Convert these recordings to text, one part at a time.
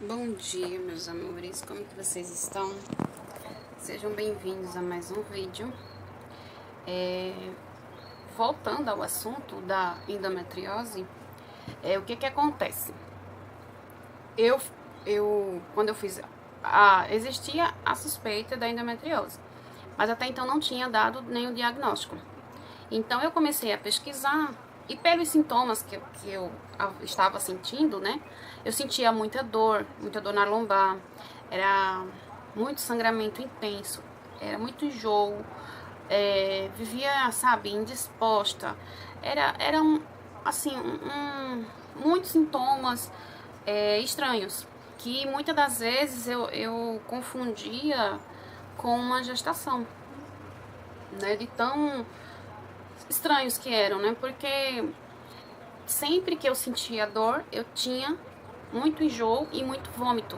Bom dia, meus amores, como que vocês estão? Sejam bem-vindos a mais um vídeo. Voltando ao assunto da endometriose, o que acontece? Quando eu fiz, existia a suspeita da endometriose, mas até então não tinha dado nenhum diagnóstico. Então eu comecei a pesquisar e pelos sintomas que eu estava sentindo, né? Eu sentia muita dor na lombar, era muito sangramento intenso, era muito enjoo, vivia, sabe, indisposta. Muitos sintomas estranhos, que muitas das vezes eu confundia com uma gestação, né? De tão estranhos que eram, né? Porque sempre que eu sentia dor, eu tinha muito enjoo e muito vômito.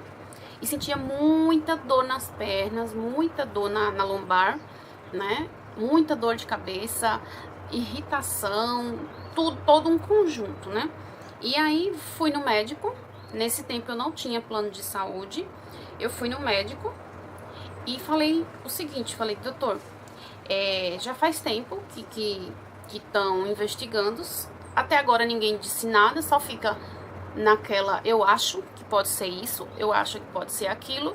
E sentia muita dor nas pernas, muita dor na lombar, né? Muita dor de cabeça, irritação, tudo, todo um conjunto, né? E aí fui no médico. Nesse tempo eu não tinha plano de saúde. Eu fui no médico e falei o seguinte, falei, doutor, já faz tempo que estão investigando. Até agora ninguém disse nada, só fica naquela, eu acho que pode ser isso, eu acho que pode ser aquilo,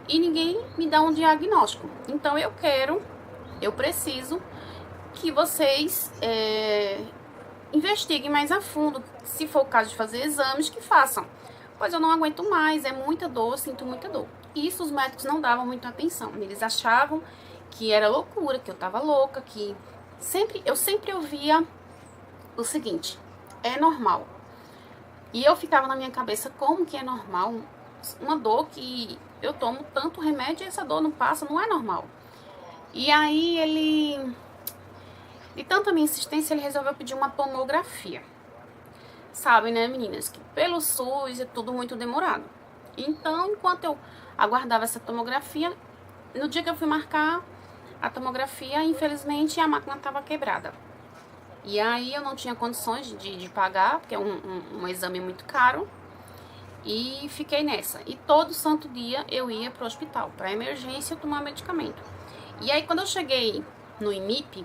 e ninguém me dá um diagnóstico. Então eu preciso que vocês investiguem mais a fundo. Se for o caso de fazer exames, que façam. Pois eu não aguento mais, é muita dor, eu sinto muita dor. E isso os médicos não davam muita atenção. Eles achavam que era loucura, que eu tava louca, que eu sempre ouvia o seguinte, é normal. E eu ficava na minha cabeça, como que é normal? Uma dor que eu tomo tanto remédio e essa dor não passa, não é normal. E aí de tanta minha insistência, ele resolveu pedir uma tomografia. Sabem, né, meninas, que pelo SUS é tudo muito demorado. Então, enquanto eu aguardava essa tomografia, no dia que eu fui marcar a tomografia, infelizmente a máquina estava quebrada. E aí eu não tinha condições de pagar, porque é um exame muito caro. E fiquei nessa. E todo santo dia eu ia pro hospital, pra emergência, tomar medicamento. E aí quando eu cheguei no IMIP,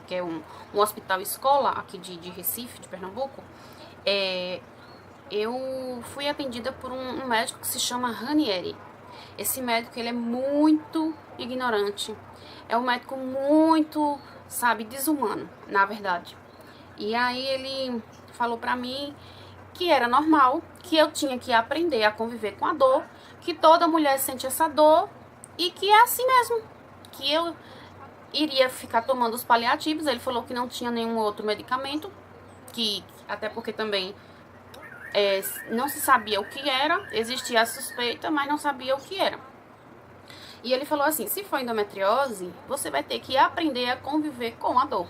que é um hospital escola aqui de Recife, de Pernambuco, eu fui atendida por um médico que se chama Ranieri. Esse médico, ele é muito ignorante. É um médico muito, sabe, desumano, na verdade. E aí ele falou pra mim que era normal, que eu tinha que aprender a conviver com a dor, que toda mulher sente essa dor e que é assim mesmo, que eu iria ficar tomando os paliativos. Ele falou que não tinha nenhum outro medicamento, que até porque também não se sabia o que era, existia a suspeita, mas não sabia o que era. E ele falou assim, se for endometriose, você vai ter que aprender a conviver com a dor.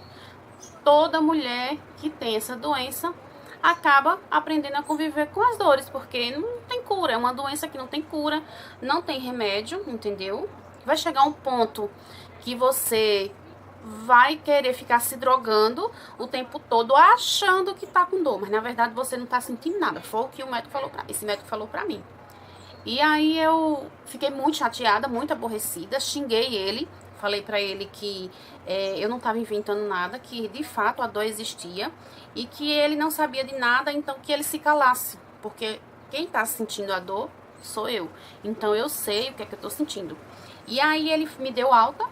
Toda mulher que tem essa doença acaba aprendendo a conviver com as dores, porque não tem cura, é uma doença que não tem cura, não tem remédio, entendeu? Vai chegar um ponto que você vai querer ficar se drogando o tempo todo, achando que tá com dor, mas na verdade você não tá sentindo nada. Foi o que esse médico falou pra mim. E aí eu fiquei muito chateada, muito aborrecida, xinguei ele, falei pra ele que eu não tava inventando nada, que de fato a dor existia e que ele não sabia de nada, então que ele se calasse, porque quem tá sentindo a dor sou eu. Então eu sei o que é que eu tô sentindo. E aí ele me deu alta,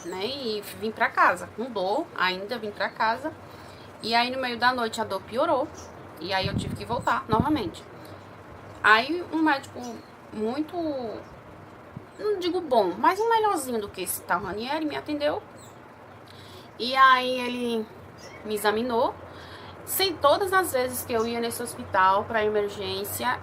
né, e vim pra casa, com dor ainda, vim pra casa. E aí no meio da noite a dor piorou, e aí eu tive que voltar novamente. Aí um médico muito, não digo bom, mas um melhorzinho do que esse tal Ranieri me atendeu. E aí ele me examinou. Sem todas as vezes que eu ia nesse hospital pra emergência,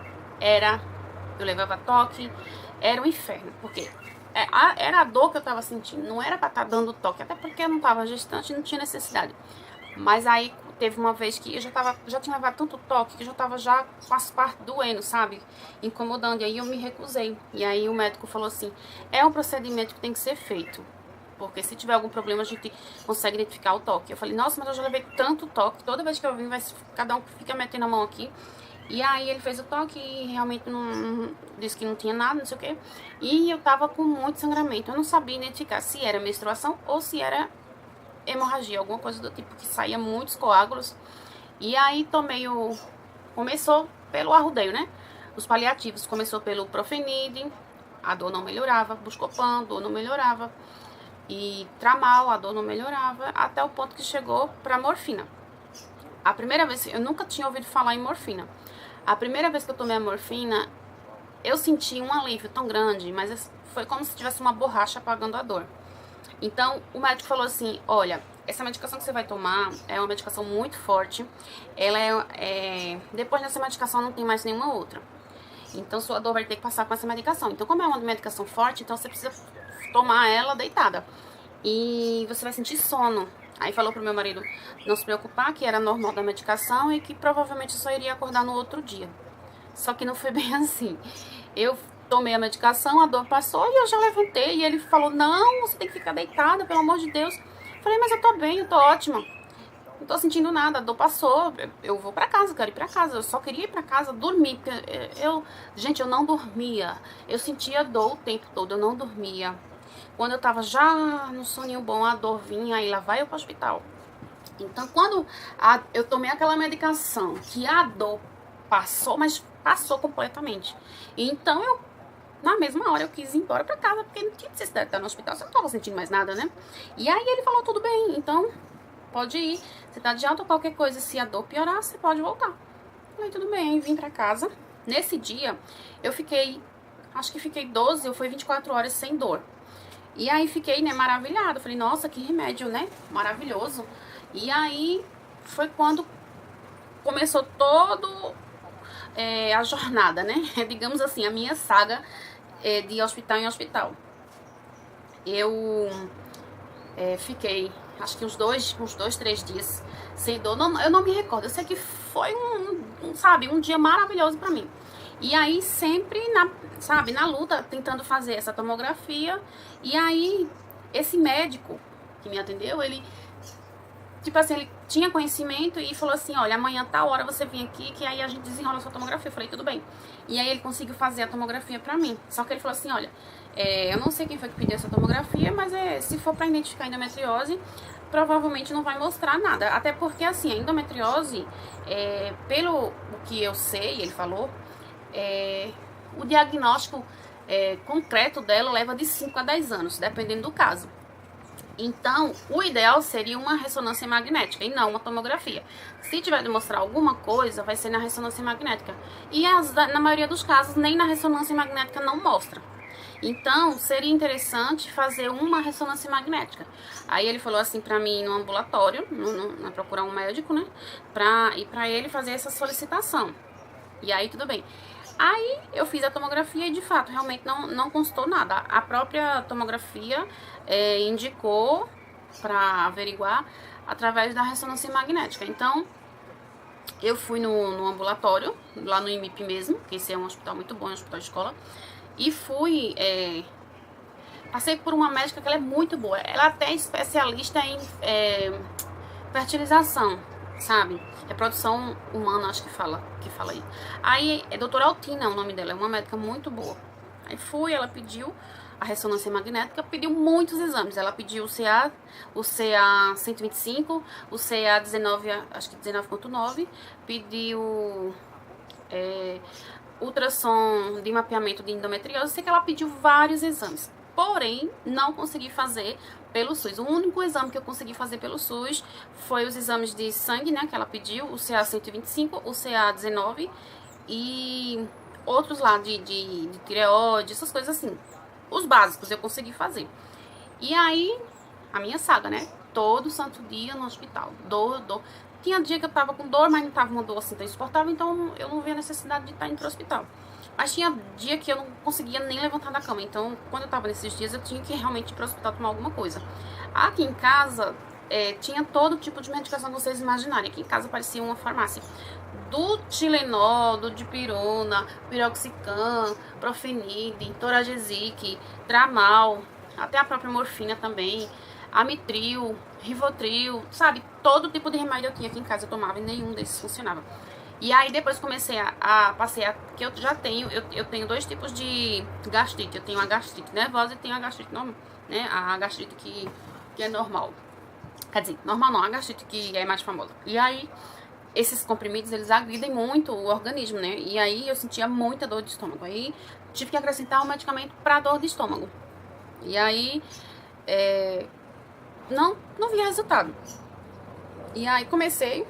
eu levava toque, era um inferno, porque era a dor que eu tava sentindo, não era pra estar dando toque, até porque eu não tava gestante e não tinha necessidade. Mas aí teve uma vez que eu já tinha levado tanto toque que eu já tava com as partes doendo, sabe? Incomodando, e aí eu me recusei. E aí o médico falou assim, é um procedimento que tem que ser feito, porque se tiver algum problema a gente consegue identificar o toque. Eu falei, nossa, mas eu já levei tanto toque, toda vez que eu vim, cada um fica metendo a mão aqui. E aí ele fez o toque e realmente não disse que não tinha nada, não sei o que. E eu tava com muito sangramento. Eu não sabia identificar se era menstruação ou se era hemorragia, alguma coisa do tipo, que saía muitos coágulos. E aí tomei o... Começou pelo arrudeio, né? Os paliativos. Começou pelo Profenide, a dor não melhorava. Buscopan, a dor não melhorava. E Tramal, a dor não melhorava. Até o ponto que chegou pra morfina. A primeira vez, eu nunca tinha ouvido falar em morfina. A primeira vez que eu tomei a morfina, eu senti um alívio tão grande, mas foi como se tivesse uma borracha apagando a dor. Então, o médico falou assim, olha, essa medicação que você vai tomar é uma medicação muito forte. Ela depois dessa medicação não tem mais nenhuma outra. Então, sua dor vai ter que passar com essa medicação. Então, como é uma medicação forte, então você precisa tomar ela deitada. E você vai sentir sono. Aí falou pro meu marido não se preocupar, que era normal da medicação e que provavelmente só iria acordar no outro dia. Só que não foi bem assim. Eu tomei a medicação, a dor passou e eu já levantei. E ele falou, não, você tem que ficar deitada, pelo amor de Deus. Falei, mas eu tô bem, eu tô ótima. Não tô sentindo nada, a dor passou, eu vou pra casa, quero ir pra casa. Eu só queria ir pra casa, dormir, porque gente, eu não dormia. Eu sentia dor o tempo todo, eu não dormia. Quando eu tava já no soninho bom, a dor vinha, aí lá vai eu pro hospital. Então, quando eu tomei aquela medicação, que a dor passou, mas passou completamente. Então, na mesma hora, eu quis ir embora pra casa, porque não tinha necessidade de estar no hospital, você não tava sentindo mais nada, né? E aí ele falou, tudo bem, então pode ir. Você tá de alta ou qualquer coisa, se a dor piorar, você pode voltar. Falei, tudo bem, vim pra casa. Nesse dia, eu fiquei, acho que fiquei 12 ou foi 24 horas sem dor. E aí fiquei, né, maravilhada. Falei, nossa, que remédio, né? Maravilhoso. E aí foi quando começou todo a jornada, né? Digamos assim, a minha saga de hospital em hospital. Eu fiquei, acho que uns dois, 3 dias sem dor. Não, eu não me recordo. Eu sei que foi um dia maravilhoso pra mim. E aí sempre, na luta, tentando fazer essa tomografia. E aí, esse médico que me atendeu, ele, tipo assim, ele tinha conhecimento e falou assim, olha, amanhã tal hora você vem aqui, que aí a gente desenrola a sua tomografia. Eu falei, tudo bem. E aí ele conseguiu fazer a tomografia pra mim. Só que ele falou assim, olha, eu não sei quem foi que pediu essa tomografia, mas se for pra identificar endometriose, provavelmente não vai mostrar nada. Até porque, assim, a endometriose, pelo que eu sei, ele falou, o diagnóstico concreto dela leva de 5 a 10 anos, dependendo do caso. Então, o ideal seria uma ressonância magnética e não uma tomografia. Se tiver de mostrar alguma coisa, vai ser na ressonância magnética. E na maioria dos casos, nem na ressonância magnética não mostra. Então, seria interessante fazer uma ressonância magnética. Aí ele falou assim pra mim no ambulatório, procurar um médico, né? Pra ele fazer essa solicitação. E aí, tudo bem. Aí eu fiz a tomografia e de fato realmente não constou nada. A própria tomografia indicou para averiguar através da ressonância magnética. Então eu fui no ambulatório, lá no IMIP mesmo, que esse é um hospital muito bom, é um hospital de escola. E fui, passei por uma médica que ela é muito boa. Ela até é especialista em fertilização, sabe? Reprodução humana, acho que fala aí. Aí, doutora Altina é o nome dela, é uma médica muito boa. Aí fui, ela pediu a ressonância magnética, pediu muitos exames. Ela pediu o CA 125, o CA 19, acho que 19.9, pediu ultrassom de mapeamento de endometriose. Sei que ela pediu vários exames, porém não consegui fazer pelo SUS. O único exame que eu consegui fazer pelo SUS foi os exames de sangue, né, que ela pediu, o CA 125, o CA 19 e outros lá de tireoide, essas coisas assim. Os básicos eu consegui fazer. E aí, a minha saga, né, todo santo dia no hospital, dor. Tinha dia que eu tava com dor, mas não tava uma dor assim tão insuportável, então eu não via necessidade de estar indo pro hospital. Mas tinha dia que eu não conseguia nem levantar da cama. Então, quando eu tava nesses dias, eu tinha que realmente ir pro hospital tomar alguma coisa. Aqui em casa, tinha todo tipo de medicação que vocês imaginarem. Aqui em casa parecia uma farmácia. Do Tilenol, do Dipirona, Piroxicam, Profenide, Toragesic, Dramal, até a própria morfina também, Amitril, Rivotril, sabe? Todo tipo de remédio eu tinha aqui em casa, eu tomava e nenhum desses funcionava. E aí depois comecei a passear, que eu já tenho, eu tenho dois tipos de gastrite. Eu tenho a gastrite nervosa e tenho a gastrite normal, né? A gastrite que é normal. Quer dizer, normal não, a gastrite que é mais famosa. E aí, esses comprimidos, eles agridem muito o organismo, né? E aí eu sentia muita dor de estômago. Aí tive que acrescentar um medicamento para dor de estômago. E aí, não via resultado. E aí comecei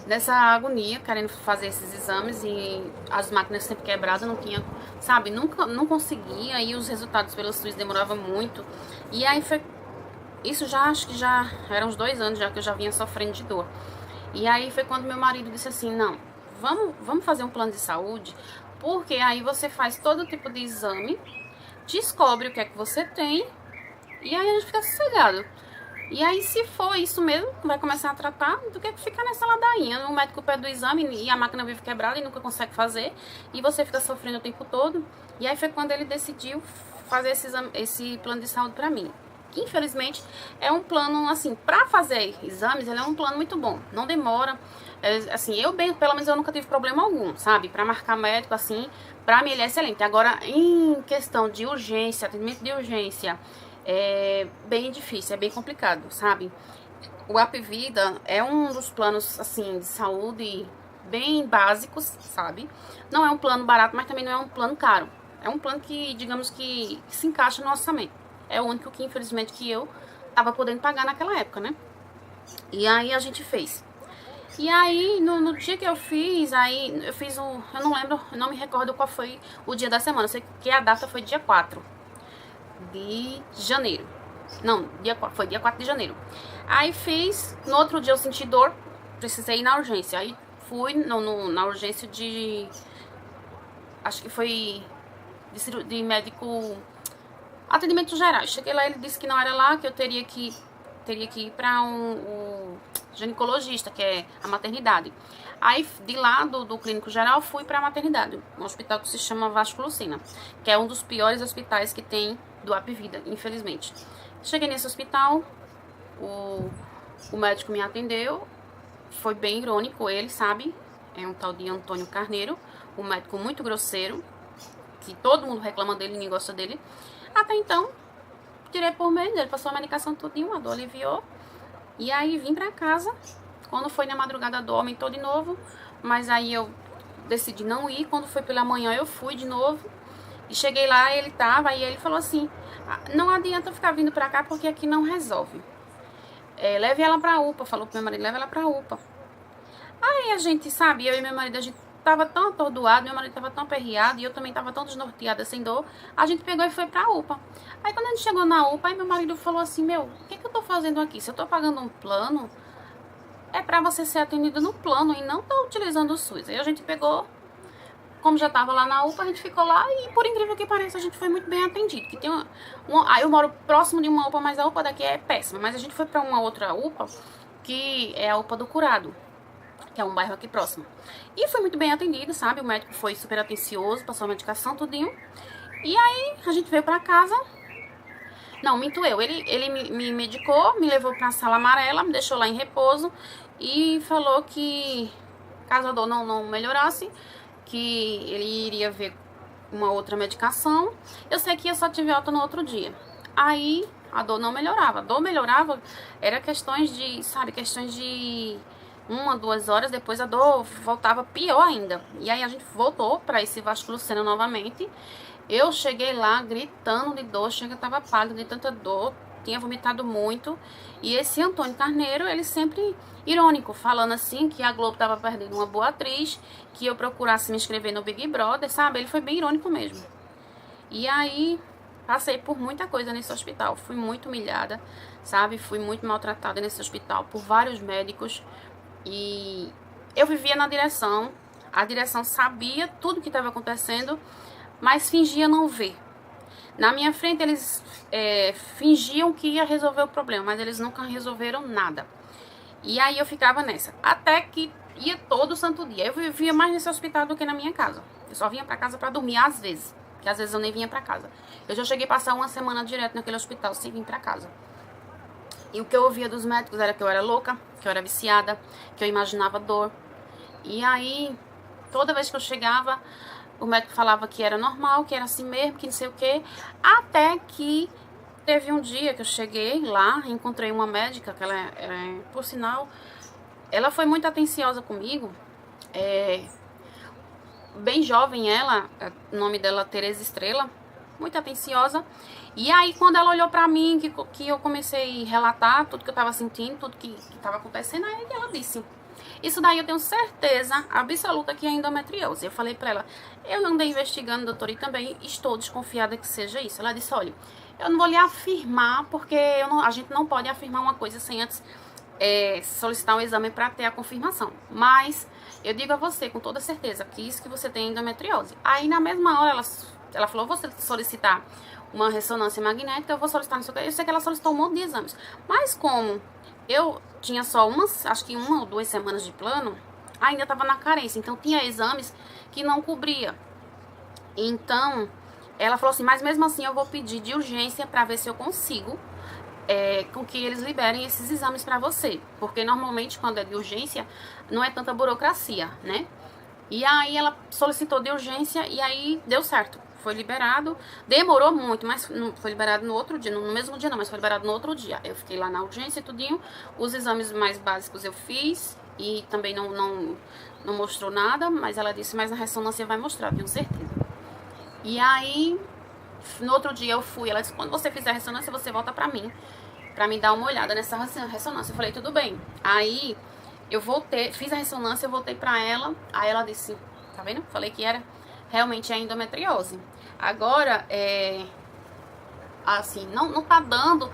nessa agonia, querendo fazer esses exames e as máquinas sempre quebradas, não tinha, sabe, não conseguia, e os resultados pelo SUS demoravam muito. E aí foi, isso já, acho que já eram uns 2 anos já que eu já vinha sofrendo de dor. E aí foi quando meu marido disse assim, não, vamos fazer um plano de saúde, porque aí você faz todo tipo de exame, descobre o que é que você tem, e aí a gente fica sossegado. E aí, se for isso mesmo, vai começar a tratar, do que ficar nessa ladainha. O médico pede o exame e a máquina vive quebrada e nunca consegue fazer. E você fica sofrendo o tempo todo. E aí foi quando ele decidiu fazer esse plano de saúde pra mim. Que, infelizmente, é um plano, assim, pra fazer exames, ele é um plano muito bom. Não demora. Assim, pelo menos eu nunca tive problema algum, sabe? Pra marcar médico, assim, pra mim ele é excelente. Agora, em questão de urgência, atendimento de urgência, é bem difícil, é bem complicado, sabe? O Apvida é um dos planos, assim, de saúde bem básicos, sabe? Não é um plano barato, mas também não é um plano caro. É um plano que, digamos que se encaixa no orçamento. É o único que, infelizmente, que eu tava podendo pagar naquela época, né? E aí a gente fez. E aí, no dia que eu fiz, aí eu fiz eu não lembro, eu não me recordo qual foi o dia da semana. Eu sei que a data foi dia 4 de janeiro. Não, foi dia 4 de janeiro. Aí fiz, no outro dia eu senti dor, precisei ir na urgência. Aí fui na urgência acho que foi de médico, atendimento geral. Cheguei lá, ele disse que não era lá, que eu teria que ir para um ginecologista, que é a maternidade. Aí, de lá do clínico geral, fui para a maternidade, um hospital que se chama Vasco Lucena, que é um dos piores hospitais que tem do Apvida, infelizmente. Cheguei nesse hospital, o médico me atendeu, foi bem irônico ele, sabe? É um tal de Antônio Carneiro, um médico muito grosseiro, que todo mundo reclama dele, ninguém gosta dele. Até então, tirei por meio dele, passou a medicação tudinho, a dor aliviou. E aí vim pra casa. Quando foi na madrugada, a dor aumentou de novo. Mas aí eu decidi não ir. Quando foi pela manhã, eu fui de novo. E cheguei lá, ele tava, e ele falou assim, não adianta ficar vindo pra cá, porque aqui não resolve. Leve ela pra UPA, falou pro meu marido, leve ela pra UPA. Aí a gente, sabe, eu e meu marido, a gente tava tão atordoado, meu marido tava tão aperreado, e eu também tava tão desnorteada, sem dor, a gente pegou e foi pra UPA. Aí quando a gente chegou na UPA, aí meu marido falou assim, meu, o que eu tô fazendo aqui? Se eu tô pagando um plano, é pra você ser atendido no plano, e não tá utilizando o SUS. Aí a gente pegou, como já tava lá na UPA, a gente ficou lá, e por incrível que pareça, a gente foi muito bem atendido. Que tem aí eu moro próximo de uma UPA, mas a UPA daqui é péssima, mas a gente foi pra uma outra UPA, que é a UPA do Curado, que é um bairro aqui próximo. E foi muito bem atendido, sabe? O médico foi super atencioso, passou a medicação, tudinho. E aí, a gente veio pra casa. Não, minto eu. Ele me medicou, me levou pra sala amarela, me deixou lá em repouso e falou que, caso a dor não melhorasse, que ele iria ver uma outra medicação. Eu sei que eu só tive alta no outro dia. Aí, a dor não melhorava. A dor melhorava, era questões de 1 a 2 horas depois a dor voltava pior ainda. E aí a gente voltou para esse Vasco Lucena novamente. Eu cheguei lá gritando de dor, chega, tava pálida de tanta dor, tinha vomitado muito. E esse Antônio Carneiro, ele sempre irônico, falando assim que a Globo tava perdendo uma boa atriz, que eu procurasse me inscrever no Big Brother, sabe? Ele foi bem irônico mesmo. E aí passei por muita coisa nesse hospital, fui muito humilhada, sabe? Fui muito maltratada nesse hospital por vários médicos. E eu vivia na direção, a direção sabia tudo que estava acontecendo, mas fingia não ver. Na minha frente eles fingiam que ia resolver o problema, mas eles nunca resolveram nada. E aí eu ficava nessa, até que ia todo santo dia. Eu vivia mais nesse hospital do que na minha casa. Eu só vinha pra casa pra dormir às vezes, que às vezes eu nem vinha pra casa. Eu já cheguei a passar uma semana direto naquele hospital sem vir pra casa. E o que eu ouvia dos médicos era que eu era louca, que eu era viciada, que eu imaginava dor, E aí, toda vez que eu chegava, o médico falava que era normal, que era assim mesmo, que não sei o quê. Até que teve um dia que eu cheguei lá, encontrei uma médica, que ela por sinal, ela foi muito atenciosa comigo. Bem jovem ela, o nome dela é Tereza Estrela, muito atenciosa. E aí quando ela olhou pra mim, que eu comecei a relatar tudo que eu tava sentindo, tudo que tava acontecendo, aí ela disse: isso daí eu tenho certeza absoluta que é endometriose. Eu falei pra ela: eu não andei investigando, doutora, e também estou desconfiada que seja isso. Ela disse: olha, eu não vou lhe afirmar, porque a gente não pode afirmar uma coisa sem antes solicitar um exame para ter a confirmação. Mas eu digo a você com toda certeza que isso que você tem é endometriose. Aí na mesma hora ela falou: vou solicitar uma ressonância magnética, eu vou solicitar não sei o que. Eu sei que ela solicitou um monte de exames. Mas como eu tinha só acho que 1 ou 2 semanas de plano, ainda estava na carência. Então tinha exames que não cobria. Então ela falou assim: mas mesmo assim eu vou pedir de urgência para ver se eu consigo com que eles liberem esses exames para você, porque normalmente quando é de urgência não é tanta burocracia, né? E aí ela solicitou de urgência e aí deu certo, foi liberado. Demorou muito, mas não foi liberado no outro dia, no mesmo dia não, mas foi liberado no outro dia. Eu fiquei lá na urgência e tudinho, os exames mais básicos eu fiz e também não mostrou nada, mas ela disse: mas na ressonância vai mostrar, tenho certeza. E aí no outro dia eu fui, ela disse: quando você fizer a ressonância, você volta pra mim dar uma olhada nessa ressonância. Eu falei: tudo bem. Aí eu voltei, fiz a ressonância, eu voltei pra ela. Aí ela disse: tá vendo? Falei que era realmente a endometriose. Agora, assim, não tá dando,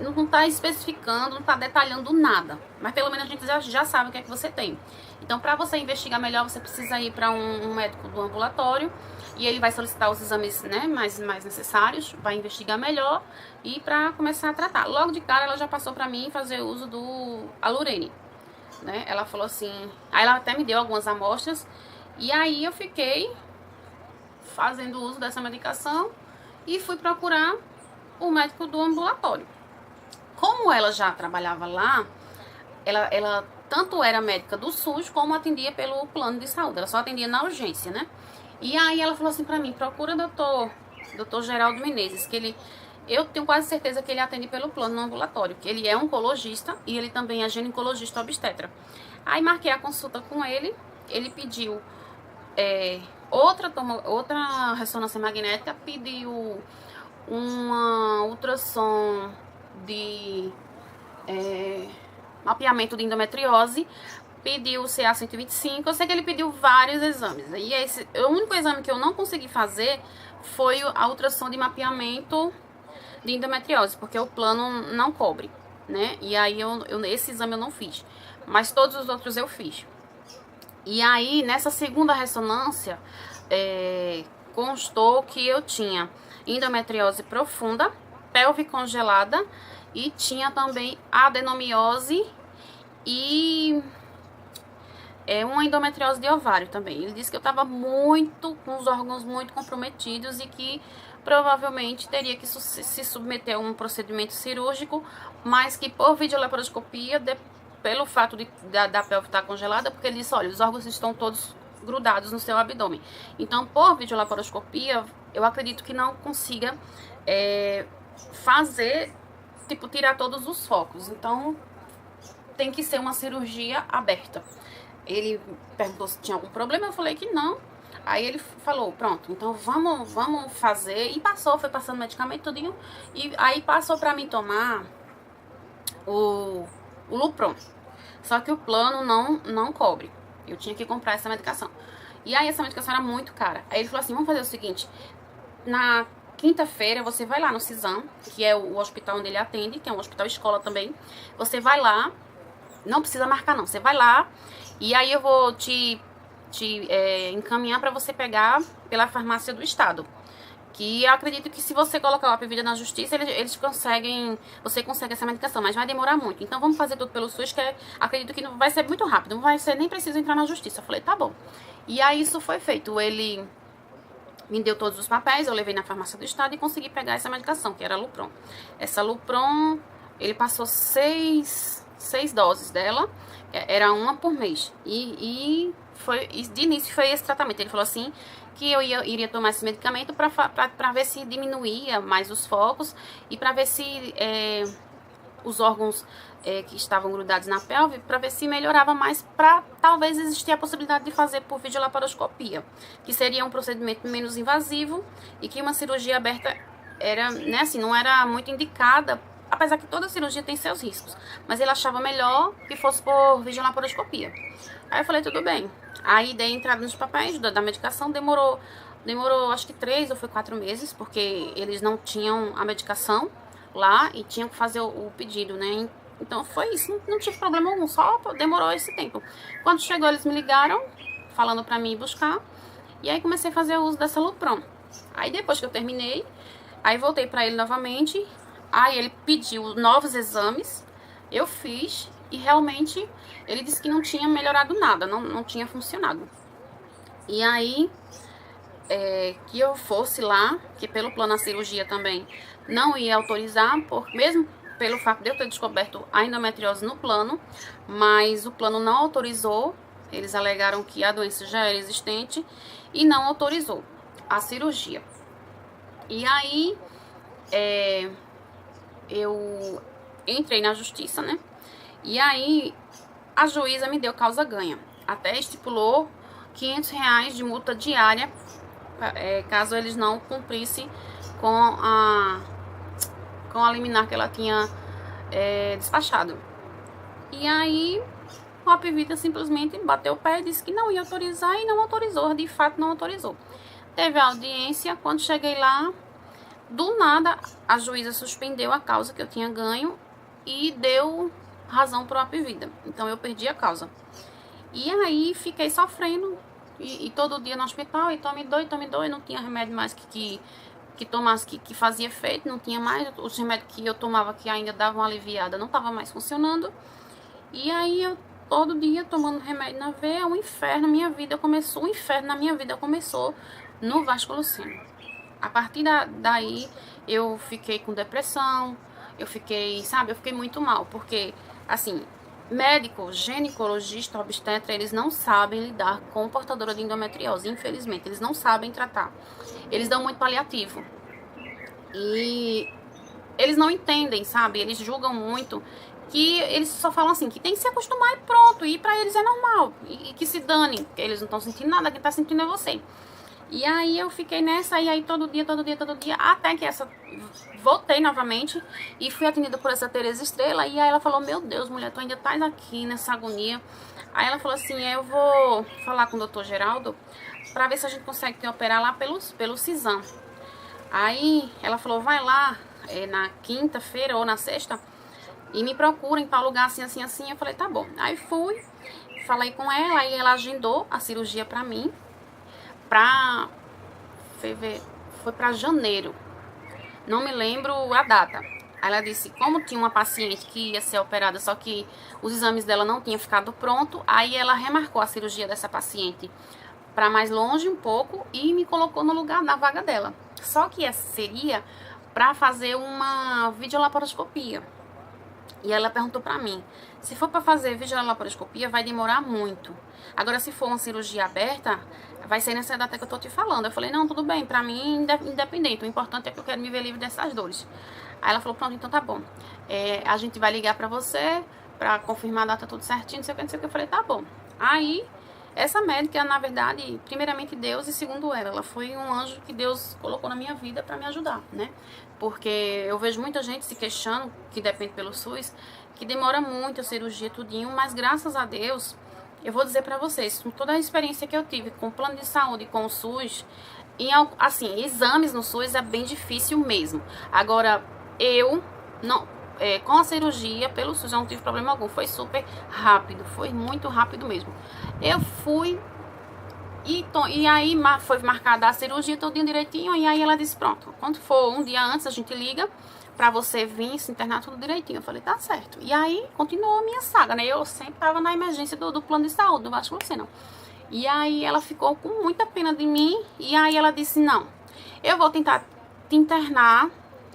não tá especificando, não tá detalhando nada. Mas pelo menos a gente já sabe o que é que você tem. Então, para você investigar melhor, você precisa ir para um médico do ambulatório e ele vai solicitar os exames, né, mais necessários, vai investigar melhor e para começar a tratar. Logo de cara, ela já passou para mim fazer uso do Alurene, né? Ela falou assim, aí ela até me deu algumas amostras e aí eu fiquei fazendo uso dessa medicação e fui procurar o médico do ambulatório. Como ela já trabalhava lá, ela tanto era médica do SUS como atendia pelo plano de saúde. Ela só atendia na urgência, né? E aí ela falou assim pra mim: procura doutor Geraldo Menezes, que eu tenho quase certeza que ele atende pelo plano no ambulatório, que ele é oncologista e ele também é ginecologista obstetra. Aí marquei a consulta com ele, ele pediu outra ressonância magnética, pediu uma ultrassom de mapeamento de endometriose, pediu o CA-125, eu sei que ele pediu vários exames. E o único exame que eu não consegui fazer foi a ultrassom de mapeamento de endometriose, porque o plano não cobre, né? E aí esse exame eu não fiz, mas todos os outros eu fiz. E aí nessa segunda ressonância constou que eu tinha endometriose profunda, pelve congelada e tinha também adenomiose e uma endometriose de ovário também. Ele disse que eu estava com os órgãos muito comprometidos e que provavelmente teria que se submeter a um procedimento cirúrgico, mas que por videolaparoscopia, pelo fato da pelve estar congelada, porque ele disse: olha, os órgãos estão todos grudados no seu abdômen. Então, por videolaparoscopia, eu acredito que não consiga tirar todos os focos. Então, tem que ser uma cirurgia aberta. Ele perguntou se tinha algum problema, eu falei que não. Aí ele falou: pronto, então vamos fazer. E foi passando medicamento tudinho. E aí passou pra mim tomar o Lupron. Só que o plano não cobre. Eu tinha que comprar essa medicação. E aí essa medicação era muito cara. Aí ele falou assim: vamos fazer o seguinte, na quinta-feira você vai lá no CISAM, que é o hospital onde ele atende, que é um hospital escola também. Você vai lá, não precisa marcar não, você vai lá e aí eu vou te encaminhar para você pegar pela farmácia do estado. Que eu acredito que se você colocar lá pedida na justiça, você consegue essa medicação, mas vai demorar muito. Então vamos fazer tudo pelo SUS, que acredito que não vai ser muito rápido, não vai ser nem preciso entrar na justiça. Eu falei: tá bom. E aí isso foi feito. Ele me deu todos os papéis, eu levei na farmácia do estado e consegui pegar essa medicação, que era Lupron. Essa Lupron, ele passou 6 6 doses dela, era uma por mês. De início foi esse tratamento. Ele falou assim que eu iria tomar esse medicamento para ver se diminuía mais os focos e para ver se os órgãos que estavam grudados na pelve, para ver se melhorava mais, para talvez existir a possibilidade de fazer por videolaparoscopia, que seria um procedimento menos invasivo e que uma cirurgia aberta era, né, assim, não era muito indicada, apesar que toda cirurgia tem seus riscos, mas ele achava melhor que fosse por videolaparoscopia. Aí eu falei, tudo bem. Aí dei entrada nos papéis da medicação, demorou acho que 3 ou foi 4 meses, porque eles não tinham a medicação lá e tinham que fazer o pedido, né? Então foi isso, não tive problema algum, só demorou esse tempo. Quando chegou, eles me ligaram, falando pra mim ir buscar, e aí comecei a fazer o uso dessa Lupron. Aí depois que eu terminei, aí voltei pra ele novamente, aí ele pediu novos exames, eu fiz, e realmente ele disse que não tinha melhorado nada, não tinha funcionado. E aí, que eu fosse lá, que pelo plano a cirurgia também não ia autorizar, mesmo pelo fato de eu ter descoberto a endometriose no plano, mas o plano não autorizou, eles alegaram que a doença já era existente e não autorizou a cirurgia. E aí, eu entrei na justiça, né? E aí, a juíza me deu causa ganha, até estipulou R$500 de multa diária, caso eles não cumprissem com a liminar que ela tinha despachado. E aí o Apvita simplesmente bateu o pé e disse que não ia autorizar e não autorizou, de fato não autorizou. Teve a audiência, quando cheguei lá, do nada a juíza suspendeu a causa que eu tinha ganho e deu razão pro Apvita. Então eu perdi a causa. E aí fiquei sofrendo e todo dia no hospital, e tome dor, não tinha remédio mais que tomasse que fazia efeito, não tinha mais. Os remédios que eu tomava que ainda davam uma aliviada não estava mais funcionando. E aí eu todo dia tomando remédio na veia, o inferno na minha vida começou no Vasco Luceno. A partir daí eu fiquei com depressão, eu fiquei muito mal, porque assim, médico, ginecologista, obstetra, eles não sabem lidar com portadora de endometriose, infelizmente, eles não sabem tratar. Eles dão muito paliativo. E eles não entendem, sabe? Eles julgam muito, que eles só falam assim, que tem que se acostumar e pronto, e pra eles é normal, e que se dane, que eles não estão sentindo nada, quem tá sentindo é você. E aí eu fiquei nessa, e aí todo dia, até que voltei novamente e fui atendida por essa Tereza Estrela. E aí ela falou, meu Deus, mulher, tu ainda tá aqui nessa agonia. Aí ela falou assim, eu vou falar com o Dr. Geraldo pra ver se a gente consegue te operar lá pelo Cisam. Aí ela falou, vai lá na quinta-feira ou na sexta e me procura em tal lugar, assim. Eu falei, tá bom. Aí fui, falei com ela, aí ela agendou a cirurgia pra mim. Foi pra janeiro, não me lembro a data. Aí ela disse, como tinha uma paciente que ia ser operada, só que os exames dela não tinham ficado pronto, aí ela remarcou a cirurgia dessa paciente para mais longe um pouco e me colocou no lugar da vaga dela. Só que essa seria para fazer uma videolaparoscopia. E ela perguntou pra mim, se for para fazer videolaparoscopia vai demorar muito. Agora, se for uma cirurgia aberta, vai ser nessa data que eu tô te falando. Eu falei, não, tudo bem, pra mim, independente. O importante é que eu quero me ver livre dessas dores. Aí ela falou, pronto, então tá bom. A gente vai ligar pra você, pra confirmar a data tudo certinho, não sei o que. Eu falei, tá bom. Aí, essa médica, na verdade, primeiramente Deus e segundo ela foi um anjo que Deus colocou na minha vida pra me ajudar, né? Porque eu vejo muita gente se queixando, que depende pelo SUS, que demora muito a cirurgia, tudinho, mas graças a Deus, eu vou dizer pra vocês, com toda a experiência que eu tive com o plano de saúde e com o SUS, assim, exames no SUS é bem difícil mesmo. Agora, eu não... com a cirurgia pelo SUS eu não tive problema algum, foi super rápido, foi muito rápido mesmo. Eu fui e aí foi marcada a cirurgia todinho direitinho, e aí ela disse, pronto, quando for um dia antes a gente liga pra você vir se internar tudo direitinho. Eu falei, tá certo. E aí continuou a minha saga, né? Eu sempre tava na emergência do plano de saúde, do Vasco Luceno. E aí ela ficou com muita pena de mim, e aí ela disse, não, eu vou tentar te internar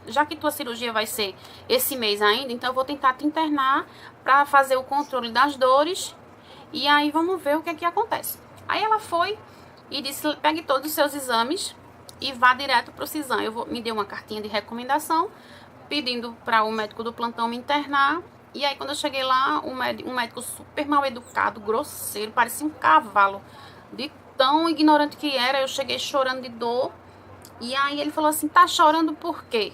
já que tua cirurgia vai ser esse mês ainda, então eu vou tentar te internar pra fazer o controle das dores. E aí vamos ver o que é que acontece. Aí ela foi e disse, pegue todos os seus exames e vá direto pro Cisan. Me deu uma cartinha de recomendação, pedindo para o médico do plantão me internar. E aí quando eu cheguei lá, um médico super mal educado, grosseiro, parecia um cavalo, de tão ignorante que era. Eu cheguei chorando de dor. E aí ele falou assim, tá chorando por quê?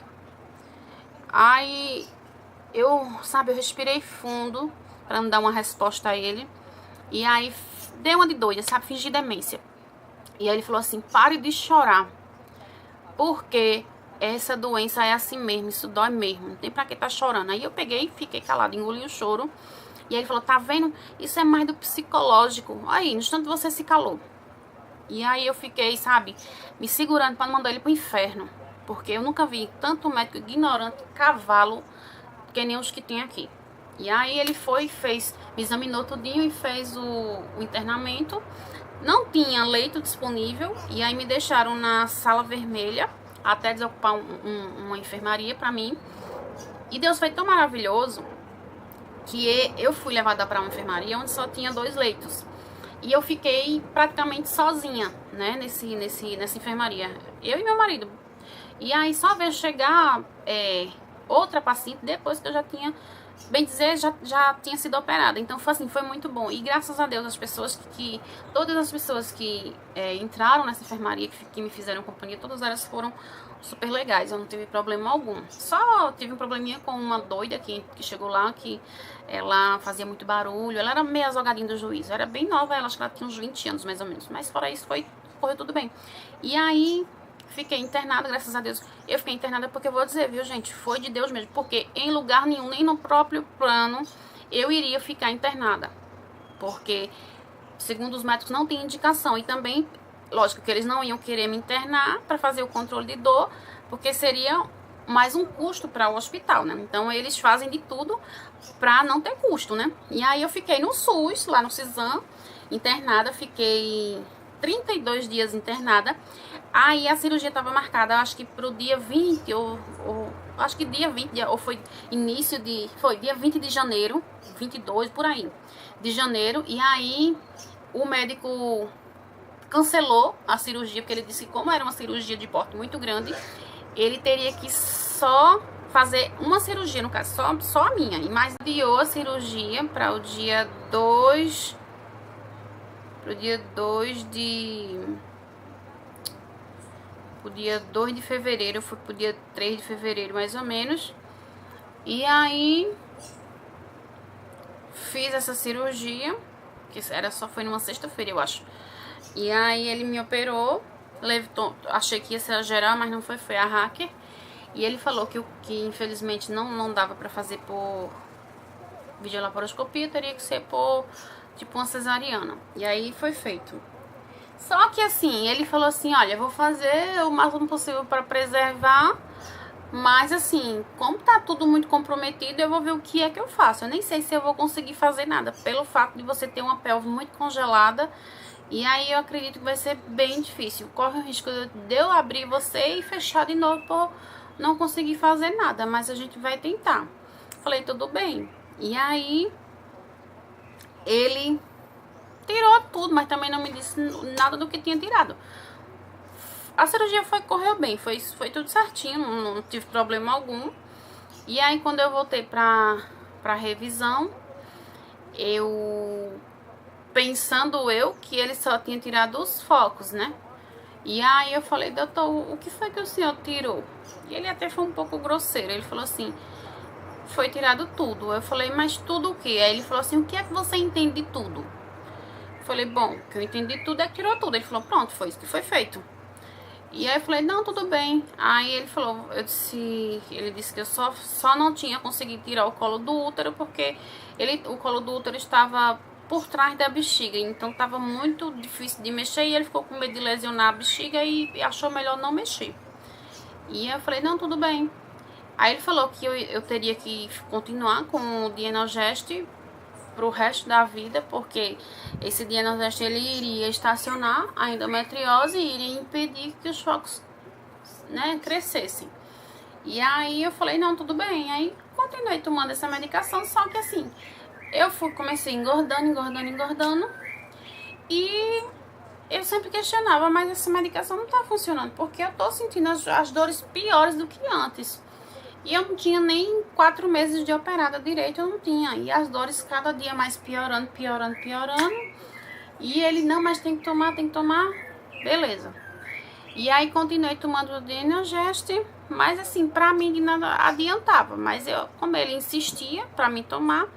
Aí eu respirei fundo para não dar uma resposta a ele. E aí dei uma de doida, fingi demência. E aí ele falou assim, pare de chorar, porque essa doença é assim mesmo, isso dói mesmo, não tem pra que tá chorando. Aí eu peguei, fiquei calada, engoli o choro. E aí ele falou, tá vendo? Isso é mais do psicológico. Aí, no instante você se calou. E aí eu fiquei, me segurando pra não mandar ele pro inferno. Porque eu nunca vi tanto médico ignorante, cavalo, que nem os que tem aqui. E aí ele foi, me examinou tudinho e fez o internamento. Não tinha leito disponível. E aí me deixaram na sala vermelha até desocupar uma enfermaria pra mim. E Deus foi tão maravilhoso que eu fui levada pra uma enfermaria onde só tinha 2 leitos. E eu fiquei praticamente sozinha, né, nessa enfermaria. Eu e meu marido. E aí só veio chegar outra paciente depois que eu já tinha, bem dizer, já tinha sido operada. Então foi muito bom. E graças a Deus, todas as pessoas que entraram nessa enfermaria, que me fizeram companhia, todas elas foram super legais. Eu não tive problema algum. Só tive um probleminha com uma doida que chegou lá, que ela fazia muito barulho. Ela era meio azogadinha do juízo. Era bem nova, acho que ela tinha uns 20 anos mais ou menos. Mas fora isso, correu tudo bem. E aí fiquei internada, graças a Deus. Eu fiquei internada porque eu vou dizer, viu, gente, foi de Deus mesmo. Porque em lugar nenhum, nem no próprio plano, eu iria ficar internada. Porque, segundo os médicos, não tem indicação. E também, lógico que eles não iam querer me internar para fazer o controle de dor, porque seria mais um custo para o hospital, né? Então, eles fazem de tudo para não ter custo, né? E aí eu fiquei no SUS, lá no Cisan, internada, fiquei 32 dias internada. Aí a cirurgia estava marcada, acho que pro dia 20, acho que dia 20, ou foi dia 20 de janeiro, 22, por aí, de janeiro. E aí o médico cancelou a cirurgia, porque ele disse que como era uma cirurgia de porte muito grande, ele teria que só fazer uma cirurgia, no caso, só a minha. E mais adiou a cirurgia para o dia 2... Pro dia 2 de fevereiro, eu fui pro dia 3 de fevereiro, mais ou menos. E aí fiz essa cirurgia, que foi numa sexta-feira, eu acho. E aí ele me operou, achei que ia ser a geral, mas não foi a hacker. E ele falou que infelizmente não dava pra fazer por videolaparoscopia, teria que ser por tipo uma cesariana. E aí foi feito. Só que assim, ele falou assim, olha, eu vou fazer o máximo possível para preservar, mas assim, como tá tudo muito comprometido, eu vou ver o que é que eu faço. Eu nem sei se eu vou conseguir fazer nada, pelo fato de você ter uma pelve muito congelada. E aí eu acredito que vai ser bem difícil. Corre o risco de eu abrir você e fechar de novo por não conseguir fazer nada, mas a gente vai tentar. Falei, tudo bem. E aí ele tirou tudo, mas também não me disse nada do que tinha tirado. A cirurgia correu bem, foi tudo certinho, não tive problema algum. E aí quando eu voltei pra revisão, pensando que ele só tinha tirado os focos, né? E aí eu falei, doutor, o que foi que o senhor tirou? E ele até foi um pouco grosseiro, ele falou assim, foi tirado tudo. Eu falei, mas tudo o quê? Aí ele falou assim, o que é que você entende de tudo? Eu falei, bom, o que eu entendi de tudo é que tirou tudo. Ele falou, pronto, foi isso que foi feito. E aí eu falei, não, tudo bem. Aí ele falou, ele disse que eu só não tinha conseguido tirar o colo do útero, porque o colo do útero estava por trás da bexiga, então estava muito difícil de mexer, e ele ficou com medo de lesionar a bexiga e achou melhor não mexer. E eu falei, não, tudo bem. Aí ele falou que eu teria que continuar com o Dienogest pro resto da vida, porque esse Dienogest ele iria estacionar a endometriose e iria impedir que os focos, né, crescessem. E aí eu falei, não, tudo bem. Aí continuei tomando essa medicação, só que assim, comecei engordando. E eu sempre questionava, mas essa medicação não tá funcionando, porque eu tô sentindo as dores piores do que antes. E eu não tinha nem 4 meses de operada direito, eu não tinha. E as dores cada dia mais piorando. E ele, não, mas tem que tomar, beleza. E aí continuei tomando o Dienogest, mas assim, pra mim de nada adiantava. Mas como ele insistia pra mim tomar,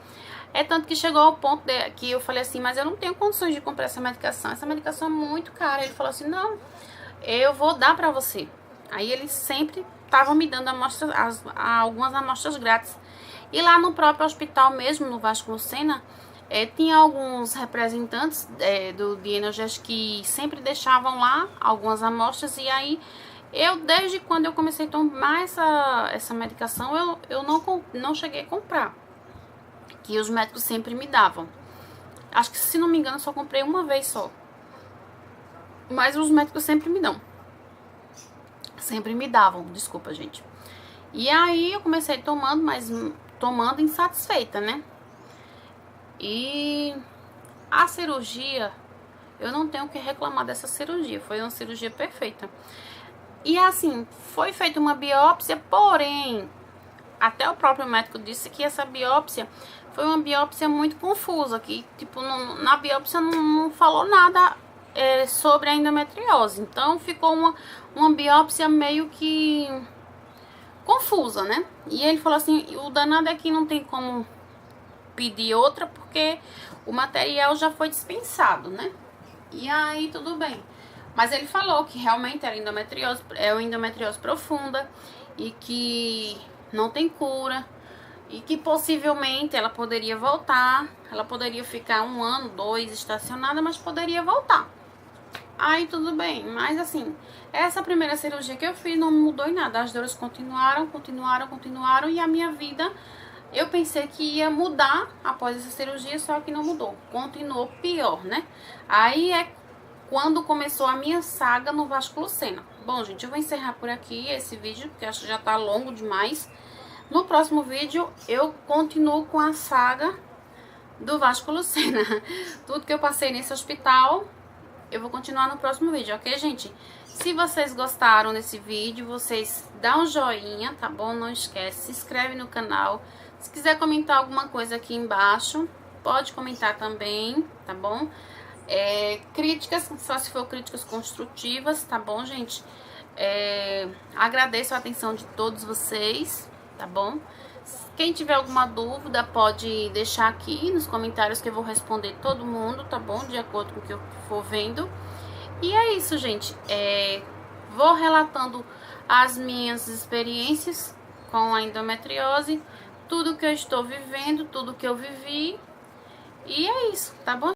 é tanto que chegou ao ponto que eu falei assim, mas eu não tenho condições de comprar essa medicação é muito cara. Ele falou assim, não, eu vou dar pra você. Aí ele sempre tava me dando algumas amostras grátis. E lá no próprio hospital mesmo, no Vasco Lucena, tinha alguns representantes do Dienogest que sempre deixavam lá algumas amostras. E aí, desde quando eu comecei a tomar essa medicação, eu não cheguei a comprar. Que os médicos sempre me davam. Acho que, se não me engano, eu só comprei uma vez só. Mas os médicos sempre me dão. Sempre me davam, desculpa, gente. E aí eu comecei tomando, mas tomando insatisfeita, né? E a cirurgia, eu não tenho o que reclamar dessa cirurgia. Foi uma cirurgia perfeita. E assim, foi feita uma biópsia, porém, até o próprio médico disse que essa biópsia foi uma biópsia muito confusa, que tipo, na biópsia não falou nada sobre a endometriose. Então ficou uma biópsia meio que confusa, né? E ele falou assim, o danado é que não tem como pedir outra, porque o material já foi dispensado, né? E aí tudo bem. Mas ele falou que realmente era endometriose, é uma endometriose profunda e que não tem cura e que possivelmente ela poderia voltar, ela poderia ficar 1 ano, 2 estacionada, mas poderia voltar. Aí tudo bem, mas assim, essa primeira cirurgia que eu fiz não mudou em nada, as dores continuaram e a minha vida, eu pensei que ia mudar após essa cirurgia, só que não mudou, continuou pior, né? Aí quando começou a minha saga no Vasco Lucena. Bom, gente, eu vou encerrar por aqui esse vídeo, porque acho que já tá longo demais. No próximo vídeo, eu continuo com a saga do Vasco Lucena. Tudo que eu passei nesse hospital, eu vou continuar no próximo vídeo, ok, gente? Se vocês gostaram desse vídeo, vocês dão um joinha, tá bom? Não esquece, se inscreve no canal. Se quiser comentar alguma coisa aqui embaixo, pode comentar também, tá bom? Críticas, só se for críticas construtivas, tá bom, gente? Agradeço a atenção de todos vocês, tá bom? Quem tiver alguma dúvida pode deixar aqui nos comentários que eu vou responder todo mundo, tá bom? De acordo com o que eu for vendo. E é isso, gente. Vou relatando as minhas experiências com a endometriose, tudo que eu estou vivendo, tudo que eu vivi. E é isso, tá bom?